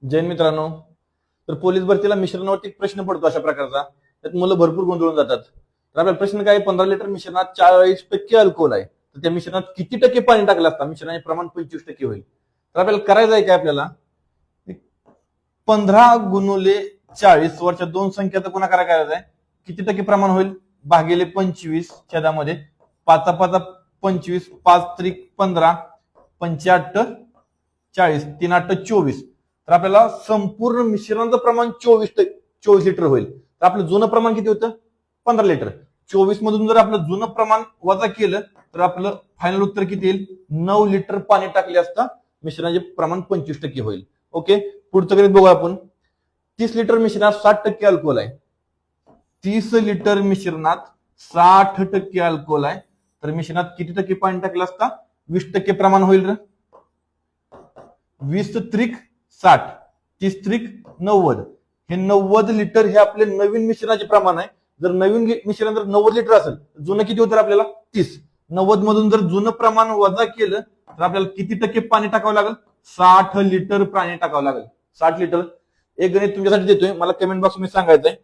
जैन मित्रांनो, तर पोलीस भरतीला मिश्रणावरती एक प्रश्न पडतो अशा प्रकारचा. त्यात मुलं भरपूर गोंधळून जातात. तर आपल्याला प्रश्न काय, 15 लिटर मिश्रणात 40% अल्कोहोल आहे, तर त्या मिश्रणात किती टक्के पाणी टाकलं असता मिश्रणाचे प्रमाण 25% होईल. तर आपल्याला करायचं आहे काय, आपल्याला 15 गुणुले 40 वरच्या दोन संख्याचा गुणाकार करायचा आहे. किती टक्के प्रमाण होईल भागिले 25 छेदामध्ये 5 5 25 5 त्रिक 15 पंचाट 40 3 8 24. तर आपल्याला संपूर्ण मिश्रणाचं प्रमाण 24 लिटर होईल. तर आपलं जुनं प्रमाण किती होतं 15 लिटर. 24 मधून जर आपलं जुनं प्रमाण वजा केलं तर आपलं फायनल उत्तर किती येईल, 9 लिटर पाणी टाकले असता मिश्रणाचे प्रमाण 25% होईल. ओके, पुढचं गणित बघू आपण. 30 लिटर मिश्रणात 60% अल्कोहोल आहे. 30 लिटर मिश्रणात 60% अल्कोहोल आहे, तर मिश्रणात किती टक्के पाणी टाकलं असता 20% प्रमाण होईल रे. 20 त्रिक 60 30 त्रिक 90. हे 90 लिटर हे आपले नवीन मिश्रणाचे प्रमाण आहे. जर नवीन मिश्रण जर 90 लिटर असेल, जुनं किती होतं आपल्याला 30. 90 मधून जर जुनं प्रमाण वजा केलं तर आपल्याला किती टक्के पाणी टाकावं लागेल, 60 लिटर पाणी टाकावं लागेल. 60 लिटर. एक गणित तुमच्यासाठी देतोय, मला कमेंट बॉक्स मध्ये सांगायचंय.